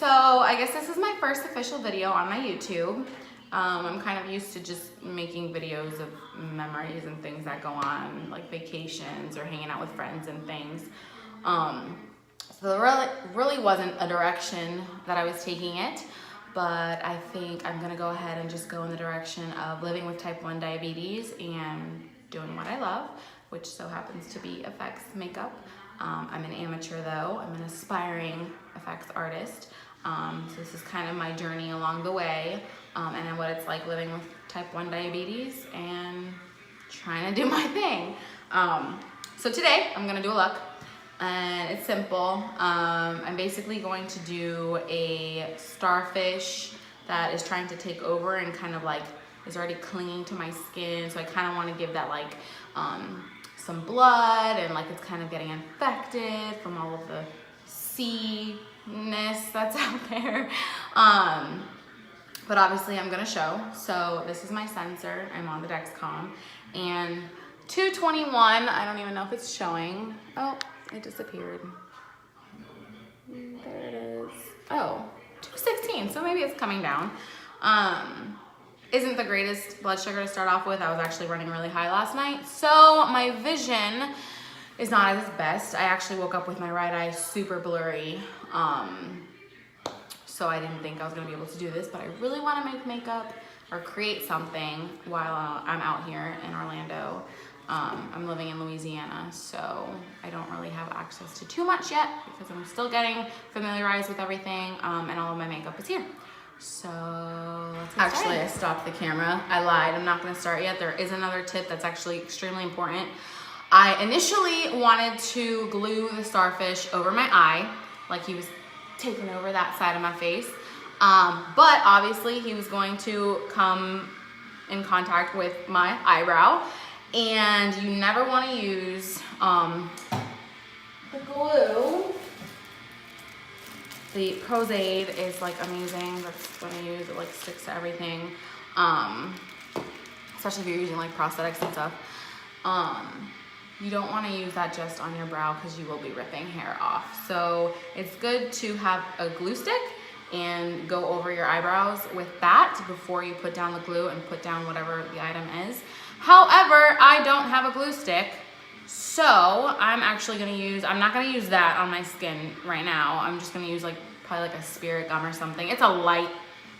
So I guess this is my first official video on my YouTube. I'm kind of used to just making videos of memories and things that go on, like vacations or hanging out with friends and things. So there really wasn't a direction that I was taking it, but I think I'm gonna go ahead and just go in the direction of living with type 1 diabetes and doing what I love, which so happens to be effects makeup. I'm an amateur though, I'm an aspiring effects artist. So this is kind of my journey along the way, and what it's like living with type 1 diabetes and trying to do my thing. So today I'm gonna do a look, and it's simple. I'm basically going to do a starfish that is trying to take over and kind of like is already clinging to my skin. So I kind of want to give that like some blood, and like it's kind of getting infected from all of the sea-ness that's out there. But obviously I'm gonna show. So this is my sensor. I'm on the Dexcom, and 221, I don't even know if it's showing. Oh, it disappeared. There it is. Oh, 216, so maybe it's coming down. Isn't the greatest blood sugar to start off with. I was actually running really high last night, so my vision is not at its best. I actually woke up with my right eye super blurry, so I didn't think I was gonna be able to do this, but I really wanna make makeup or create something while I'm out here in Orlando. I'm living in Louisiana, so I don't really have access to too much yet because I'm still getting familiarized with everything, and all of my makeup is here. So let's get started. I stopped the camera. I lied. I'm not going to start yet. There is another tip that's actually extremely important. I initially wanted to glue the starfish over my eye, like he was taking over that side of my face. But obviously he was going to come in contact with my eyebrow, and you never want to use the glue. The Prozade is like amazing. That's what I use. It like sticks to everything, especially if you're using like prosthetics and stuff. You don't want to use that just on your brow because you will be ripping hair off. So it's good to have a glue stick and go over your eyebrows with that before you put down the glue and put down whatever the item is. However, I don't have a glue stick, so I'm actually gonna use, I'm not gonna use that on my skin right now. I'm just gonna use like probably like a spirit gum or something. It's a light,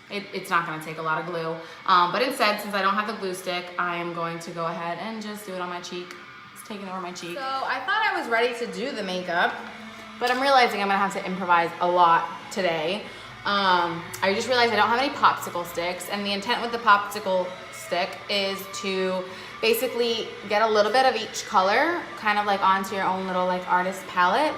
it's not gonna take a lot of glue. But instead, since I don't have the glue stick, I am going to go ahead and just do it on my cheek. It's taking over my cheek. So I thought I was ready to do the makeup, but I'm realizing I'm gonna have to improvise a lot today. I just realized I don't have any popsicle sticks, and the intent with the popsicle stick is to basically get a little bit of each color kind of like onto your own little like artist palette,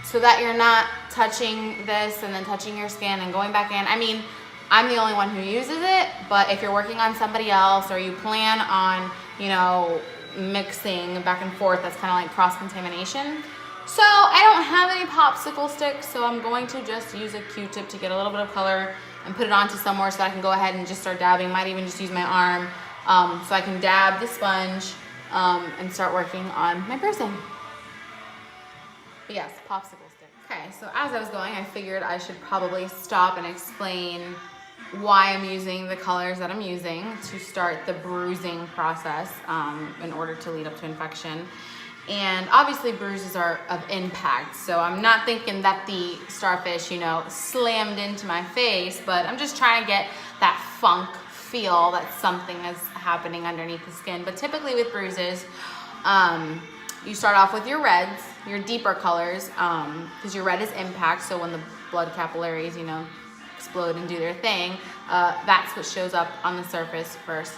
so that you're not touching this and then touching your skin and going back in. I mean, I'm the only one who uses it, but if you're working on somebody else or you plan on, you know, mixing back and forth, that's kind of like cross-contamination. So I don't have any popsicle sticks, so I'm going to just use a Q-tip to get a little bit of color and put it onto somewhere so that I can go ahead and just start dabbing. Might even just use my arm, so I can dab the sponge and start working on my bruising. But yes, popsicle stick. Okay, so as I was going, I figured I should probably stop and explain why I'm using the colors that I'm using to start the bruising process in order to lead up to infection. And obviously bruises are of impact, so I'm not thinking that the starfish, you know, slammed into my face, but I'm just trying to get that funk feel that something is happening underneath the skin. But typically with bruises, you start off with your reds, your deeper colors, because your red is impact, so when the blood capillaries, you know, explode and do their thing, that's what shows up on the surface first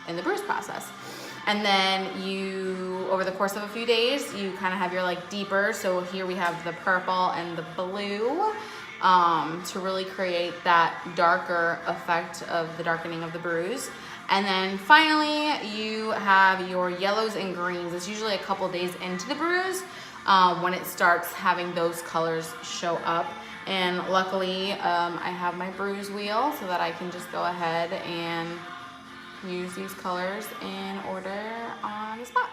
in the bruise process. And then you, over the course of a few days, you kind of have your like deeper. So here we have the purple and the blue to really create that darker effect of the darkening of the bruise. And then finally you have your yellows and greens. It's usually a couple days into the bruise when it starts having those colors show up. And luckily I have my bruise wheel so that I can just go ahead and use these colors in order on the spot.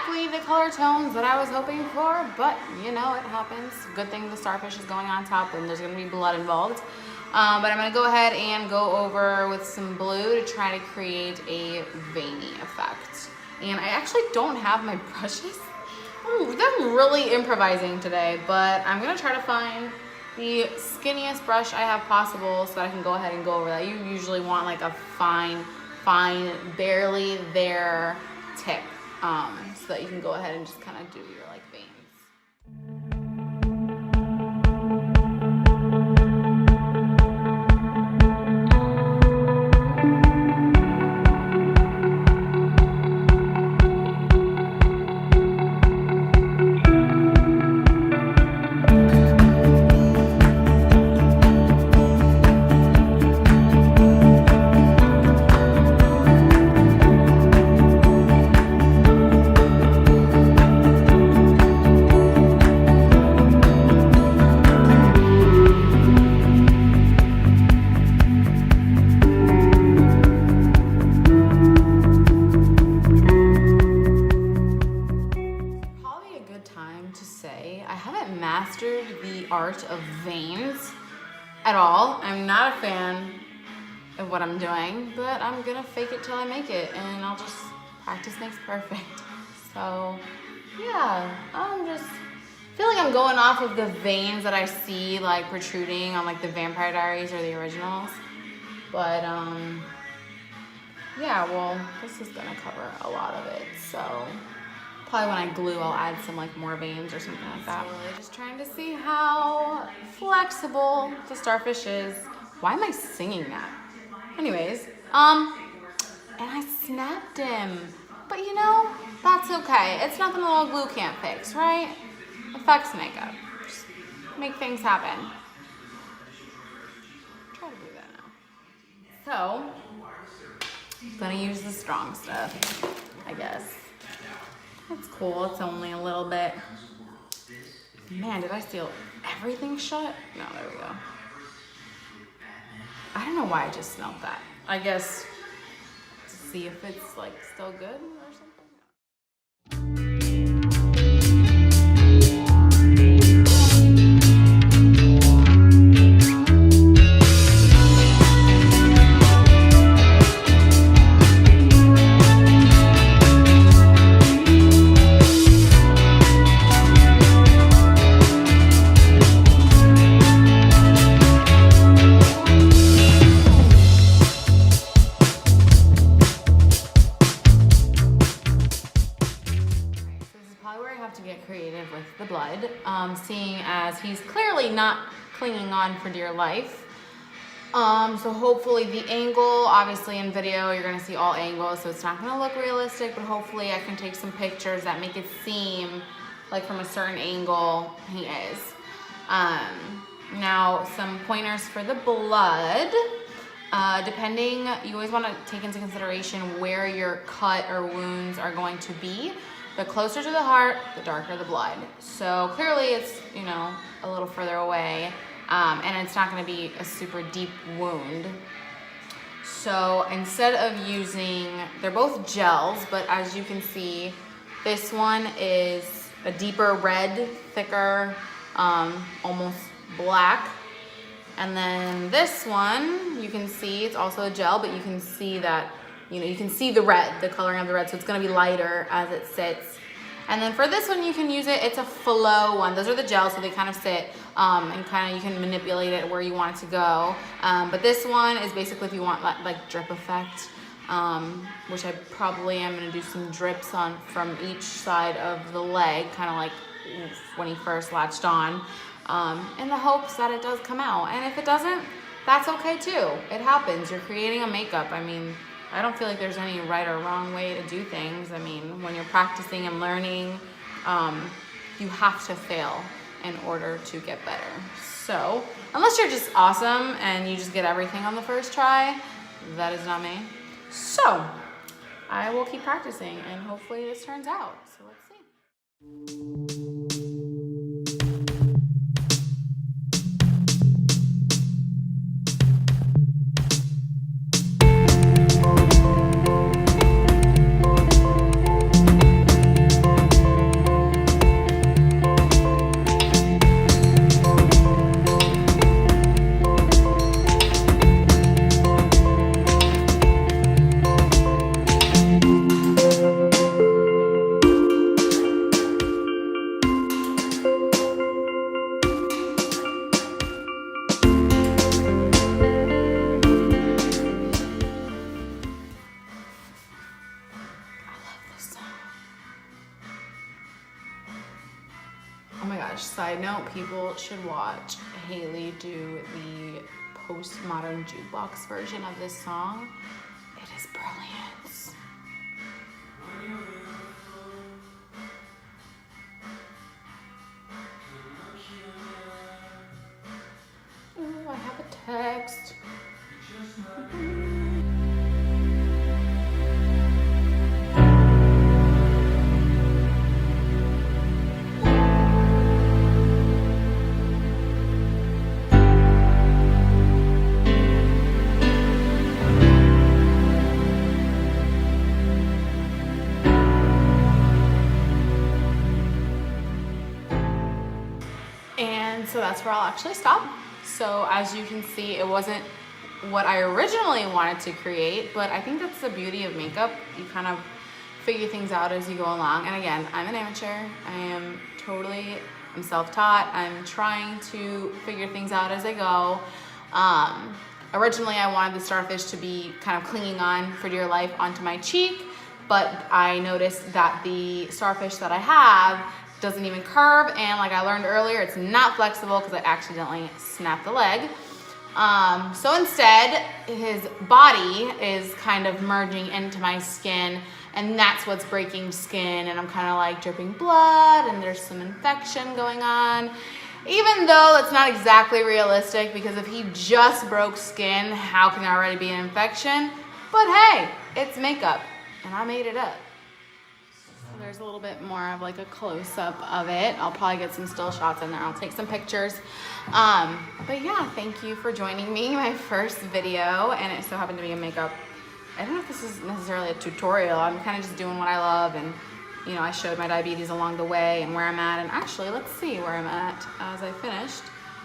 exactly the color tones that I was hoping for, but you know, it happens. Good thing the starfish is going on top and there's gonna be blood involved. But I'm gonna go ahead and go over with some blue to try to create a veiny effect. And I actually don't have my brushes. I'm really improvising today, but I'm gonna try to find the skinniest brush I have possible so that I can go ahead and go over that. You usually want like a fine, barely there tip, so that you can go ahead and just kind of do your like veins. The art of veins at all. I'm not a fan of what I'm doing, but I'm gonna fake it till I make it, and I'll just practice makes perfect. So yeah, I'm just feel like I'm going off of the veins that I see like protruding on like the Vampire Diaries or the originals. But yeah, well, this is gonna cover a lot of it, so probably when I glue, I'll add some like more veins or something like that. Really just trying to see how flexible the starfish is. Why am I singing that? Anyways, and I snapped him. But you know, that's okay. It's nothing a little glue can't fix, right? Effects makeup. Just make things happen. Try to do that now. So, I'm gonna use the strong stuff, I guess. It's cool, it's only a little bit. Man, did I seal everything shut? No, there we go. I don't know why I just smelled that. I guess to see if it's like still good or something. To get creative with the blood, seeing as he's clearly not clinging on for dear life. So hopefully the angle, obviously in video you're gonna see all angles, so it's not gonna look realistic, but hopefully I can take some pictures that make it seem like from a certain angle he is. Now some pointers for the blood. Depending, you always want to take into consideration where your cut or wounds are going to be. The closer to the heart, the darker the blood. So clearly it's, you know, a little further away, and it's not gonna be a super deep wound. So instead of using, they're both gels, but as you can see, this one is a deeper red, thicker, almost black. And then this one, you can see it's also a gel, but you can see that, you know, you can see the red, the coloring of the red, so it's gonna be lighter as it sits. And then for this one, you can use it, it's a flow one. Those are the gels, so they kind of sit, and kind of you can manipulate it where you want it to go. But this one is basically if you want like drip effect, which I probably am gonna do some drips on from each side of the leg, kind of like when he first latched on, in the hopes that it does come out. And if it doesn't, that's okay too. It happens, you're creating a makeup. I mean, I don't feel like there's any right or wrong way to do things. I mean, when you're practicing and learning, you have to fail in order to get better. So, unless you're just awesome and you just get everything on the first try, that is not me. So, I will keep practicing and hopefully this turns out. So let's see. gosh, side note, people should watch Haley do the postmodern jukebox version of this song. It is brilliant. Ooh, I have a text. And so that's where I'll actually stop. So as you can see, it wasn't what I originally wanted to create, but I think that's the beauty of makeup. You kind of figure things out as you go along. And again, I'm an amateur. I'm self-taught. I'm trying to figure things out as I go. Originally, I wanted the starfish to be kind of clinging on for dear life onto my cheek, but I noticed that the starfish that I have doesn't even curve, and like I learned earlier, it's not flexible because I accidentally snapped the leg. So instead, his body is kind of merging into my skin, and that's what's breaking skin, and I'm kind of like dripping blood, and there's some infection going on. Even though it's not exactly realistic, because if he just broke skin, how can there already be an infection? But hey, it's makeup, and I made it up. There's a little bit more of like a close-up of it. I'll probably get some still shots in there. I'll take some pictures. But yeah, thank you for joining me, my first video, and it so happened to be a makeup. I don't know if this is necessarily a tutorial. I'm kind of just doing what I love, and you know, I showed my diabetes along the way and where I'm at, and actually, let's see where I'm at as I finished.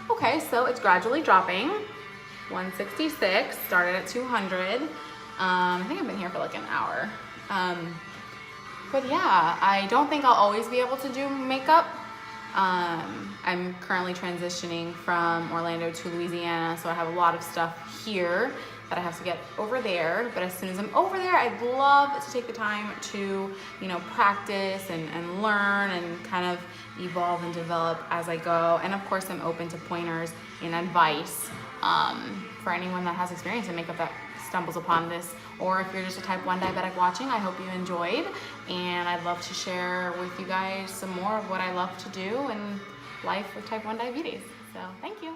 Okay, so it's gradually dropping. 166, started at 200. I think I've been here for like an hour. But yeah, I don't think I'll always be able to do makeup. I'm currently transitioning from Orlando to Louisiana, so I have a lot of stuff here that I have to get over there. But as soon as I'm over there, I'd love to take the time to, you know, practice and learn and kind of evolve and develop as I go. And of course, I'm open to pointers and advice for anyone that has experience in makeup that stumbles upon this, or if you're just a type 1 diabetic watching, I hope you enjoyed, and I'd love to share with you guys some more of what I love to do in life with type 1 diabetes. So thank you.